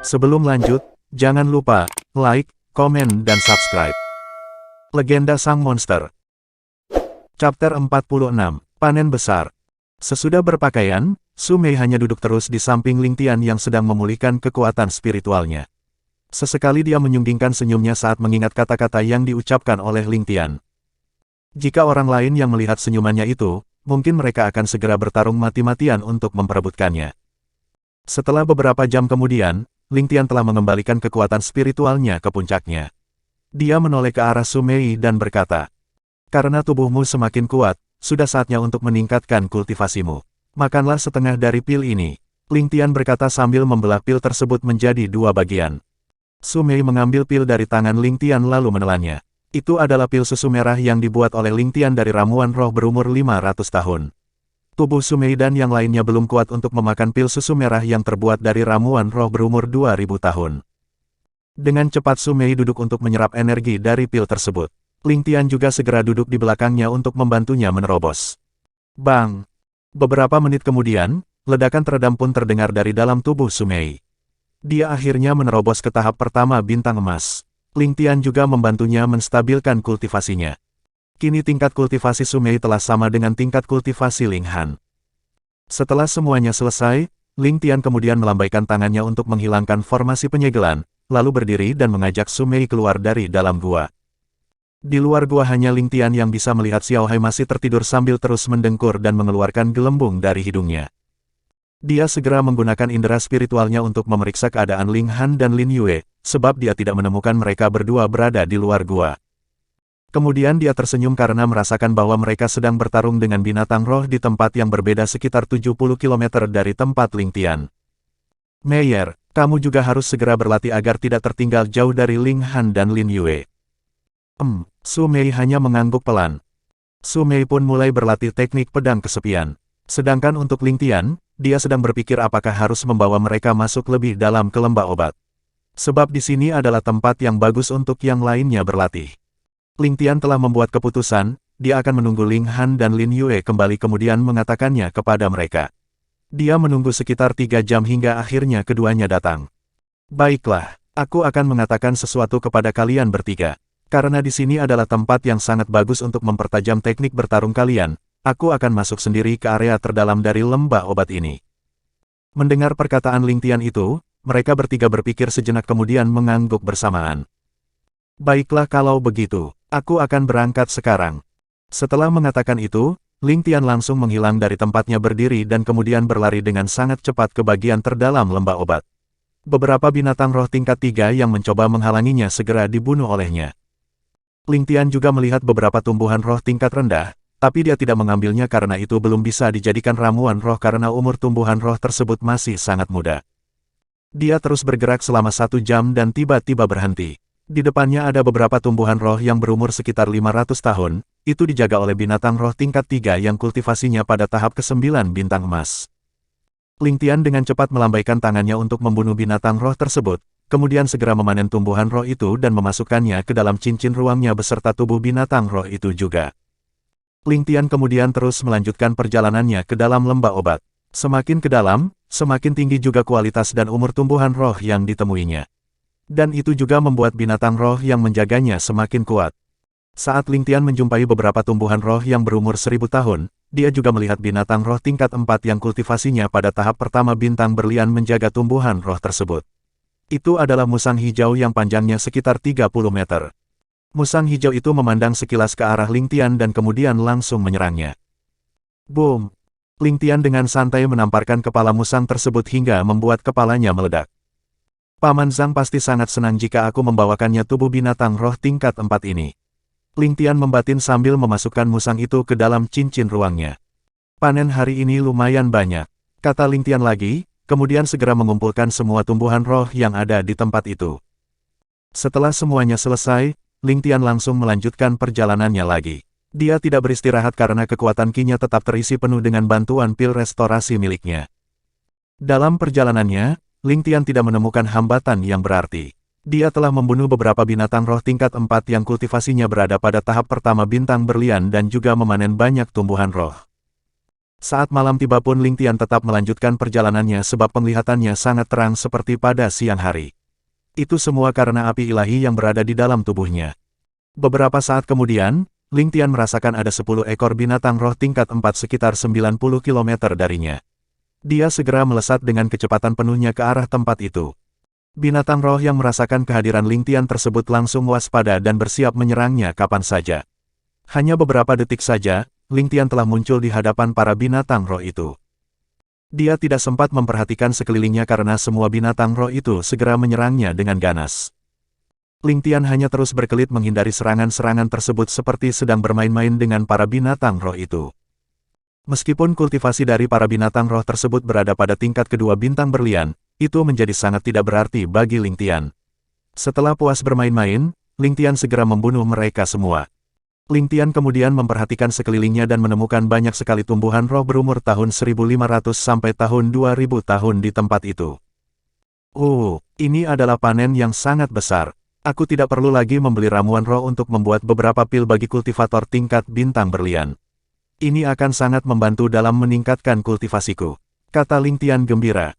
Sebelum lanjut, jangan lupa like, komen, dan subscribe. Legenda Sang Monster. Chapter 46, Panen Besar. Sesudah berpakaian, Su Mei hanya duduk terus di samping Ling Tian yang sedang memulihkan kekuatan spiritualnya. Sesekali dia menyunggingkan senyumnya saat mengingat kata-kata yang diucapkan oleh Ling Tian. Jika orang lain yang melihat senyumannya itu, mungkin mereka akan segera bertarung mati-matian untuk memperebutkannya. Setelah beberapa jam kemudian, Ling Tian telah mengembalikan kekuatan spiritualnya ke puncaknya. Dia menoleh ke arah Su Mei dan berkata, "Karena tubuhmu semakin kuat, sudah saatnya untuk meningkatkan kultivasimu. Makanlah setengah dari pil ini." Ling Tian berkata sambil membelah pil tersebut menjadi dua bagian. Su Mei mengambil pil dari tangan Ling Tian lalu menelannya. Itu adalah pil susu merah yang dibuat oleh Ling Tian dari ramuan roh berumur 500 tahun. Tubuh Su Mei dan yang lainnya belum kuat untuk memakan pil susu merah yang terbuat dari ramuan roh berumur 2000 tahun. Dengan cepat Su Mei duduk untuk menyerap energi dari pil tersebut. Ling Tian juga segera duduk di belakangnya untuk membantunya menerobos. Bang! Beberapa menit kemudian, ledakan teredam pun terdengar dari dalam tubuh Su Mei. Dia akhirnya menerobos ke tahap pertama bintang emas. Ling Tian juga membantunya menstabilkan kultivasinya. Kini tingkat kultivasi Su Mei telah sama dengan tingkat kultivasi Ling Han. Setelah semuanya selesai, Ling Tian kemudian melambaikan tangannya untuk menghilangkan formasi penyegelan, lalu berdiri dan mengajak Su Mei keluar dari dalam gua. Di luar gua hanya Ling Tian yang bisa melihat Xiao Hai masih tertidur sambil terus mendengkur dan mengeluarkan gelembung dari hidungnya. Dia segera menggunakan indera spiritualnya untuk memeriksa keadaan Ling Han dan Lin Yue, sebab dia tidak menemukan mereka berdua berada di luar gua. Kemudian dia tersenyum karena merasakan bahwa mereka sedang bertarung dengan binatang roh di tempat yang berbeda sekitar 70 km dari tempat Ling Tian. "Meyer, kamu juga harus segera berlatih agar tidak tertinggal jauh dari Ling Han dan Lin Yue." Su Mei hanya mengangguk pelan. Su Mei pun mulai berlatih teknik pedang kesepian. Sedangkan untuk Ling Tian, dia sedang berpikir apakah harus membawa mereka masuk lebih dalam ke lembah obat. Sebab di sini adalah tempat yang bagus untuk yang lainnya berlatih. Ling Tian telah membuat keputusan, dia akan menunggu Ling Han dan Lin Yue kembali kemudian mengatakannya kepada mereka. Dia menunggu sekitar 3 jam hingga akhirnya keduanya datang. "Baiklah, aku akan mengatakan sesuatu kepada kalian bertiga. Karena di sini adalah tempat yang sangat bagus untuk mempertajam teknik bertarung kalian, aku akan masuk sendiri ke area terdalam dari lembah obat ini." Mendengar perkataan Ling Tian itu, mereka bertiga berpikir sejenak kemudian mengangguk bersamaan. "Baiklah kalau begitu, aku akan berangkat sekarang." Setelah mengatakan itu, Ling Tian langsung menghilang dari tempatnya berdiri dan kemudian berlari dengan sangat cepat ke bagian terdalam lembah obat. Beberapa binatang roh tingkat 3 yang mencoba menghalanginya segera dibunuh olehnya. Ling Tian juga melihat beberapa tumbuhan roh tingkat rendah, tapi dia tidak mengambilnya karena itu belum bisa dijadikan ramuan roh karena umur tumbuhan roh tersebut masih sangat muda. Dia terus bergerak selama 1 jam dan tiba-tiba berhenti. Di depannya ada beberapa tumbuhan roh yang berumur sekitar 500 tahun, itu dijaga oleh binatang roh tingkat 3 yang kultivasinya pada tahap ke-9 bintang emas. Ling Tian dengan cepat melambaikan tangannya untuk membunuh binatang roh tersebut, kemudian segera memanen tumbuhan roh itu dan memasukkannya ke dalam cincin ruangnya beserta tubuh binatang roh itu juga. Ling Tian kemudian terus melanjutkan perjalanannya ke dalam lembah obat. Semakin ke dalam, semakin tinggi juga kualitas dan umur tumbuhan roh yang ditemuinya. Dan itu juga membuat binatang roh yang menjaganya semakin kuat. Saat Ling Tian menjumpai beberapa tumbuhan roh yang berumur 1000 tahun, dia juga melihat binatang roh tingkat 4 yang kultivasinya pada tahap pertama bintang berlian menjaga tumbuhan roh tersebut. Itu adalah musang hijau yang panjangnya sekitar 30 meter. Musang hijau itu memandang sekilas ke arah Ling Tian dan kemudian langsung menyerangnya. Boom! Ling Tian dengan santai menamparkan kepala musang tersebut hingga membuat kepalanya meledak. "Paman Zhang pasti sangat senang jika aku membawakannya tubuh binatang roh tingkat 4 ini." Ling Tian membatin sambil memasukkan musang itu ke dalam cincin ruangnya. "Panen hari ini lumayan banyak," kata Ling Tian lagi, kemudian segera mengumpulkan semua tumbuhan roh yang ada di tempat itu. Setelah semuanya selesai, Ling Tian langsung melanjutkan perjalanannya lagi. Dia tidak beristirahat karena kekuatan Qi-nya tetap terisi penuh dengan bantuan pil restorasi miliknya. Dalam perjalanannya, Ling Tian tidak menemukan hambatan yang berarti. Dia telah membunuh beberapa binatang roh tingkat 4 yang kultivasinya berada pada tahap pertama bintang berlian dan juga memanen banyak tumbuhan roh. Saat malam tiba pun Ling Tian tetap melanjutkan perjalanannya sebab penglihatannya sangat terang seperti pada siang hari. Itu semua karena api ilahi yang berada di dalam tubuhnya. Beberapa saat kemudian, Ling Tian merasakan ada 10 ekor binatang roh tingkat 4 sekitar 90 km darinya. Dia segera melesat dengan kecepatan penuhnya ke arah tempat itu. Binatang roh yang merasakan kehadiran Ling Tian tersebut langsung waspada dan bersiap menyerangnya kapan saja. Hanya beberapa detik saja, Ling Tian telah muncul di hadapan para binatang roh itu. Dia tidak sempat memperhatikan sekelilingnya karena semua binatang roh itu segera menyerangnya dengan ganas. Ling Tian hanya terus berkelit menghindari serangan-serangan tersebut seperti sedang bermain-main dengan para binatang roh itu. Meskipun kultivasi dari para binatang roh tersebut berada pada tingkat kedua bintang berlian, itu menjadi sangat tidak berarti bagi Ling Tian. Setelah puas bermain-main, Ling Tian segera membunuh mereka semua. Ling Tian kemudian memperhatikan sekelilingnya dan menemukan banyak sekali tumbuhan roh berumur tahun 1500 sampai tahun 2000 tahun di tempat itu. Ini adalah panen yang sangat besar. Aku tidak perlu lagi membeli ramuan roh untuk membuat beberapa pil bagi kultivator tingkat bintang berlian. Ini akan sangat membantu dalam meningkatkan kultivasiku, kata Ling Tian gembira.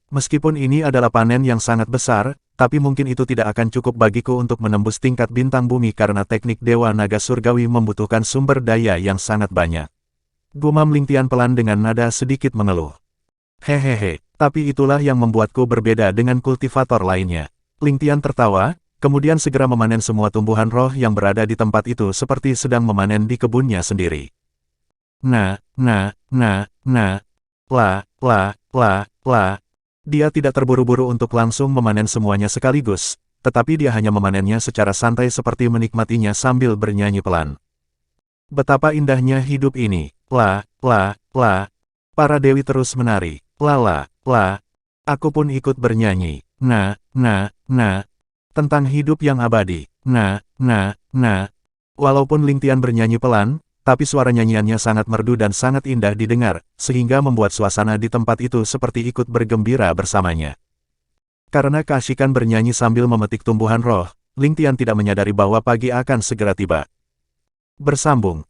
Meskipun ini adalah panen yang sangat besar, tapi mungkin itu tidak akan cukup bagiku untuk menembus tingkat bintang bumi karena teknik Dewa Naga Surgawi membutuhkan sumber daya yang sangat banyak. Gumam Ling Tian pelan dengan nada sedikit mengeluh. Hehehe, tapi itulah yang membuatku berbeda dengan kultivator lainnya. Ling Tian tertawa, kemudian segera memanen semua tumbuhan roh yang berada di tempat itu seperti sedang memanen di kebunnya sendiri. Dia tidak terburu-buru untuk langsung memanen semuanya sekaligus, tetapi dia hanya memanennya secara santai seperti menikmatinya sambil bernyanyi pelan. Betapa indahnya hidup ini. Para dewi terus menari. Aku pun ikut bernyanyi. Tentang hidup yang abadi. Walaupun Ling Tian bernyanyi pelan, tapi suara nyanyiannya sangat merdu dan sangat indah didengar, sehingga membuat suasana di tempat itu seperti ikut bergembira bersamanya. Karena keasyikan bernyanyi sambil memetik tumbuhan roh, Ling Tian tidak menyadari bahwa pagi akan segera tiba. Bersambung.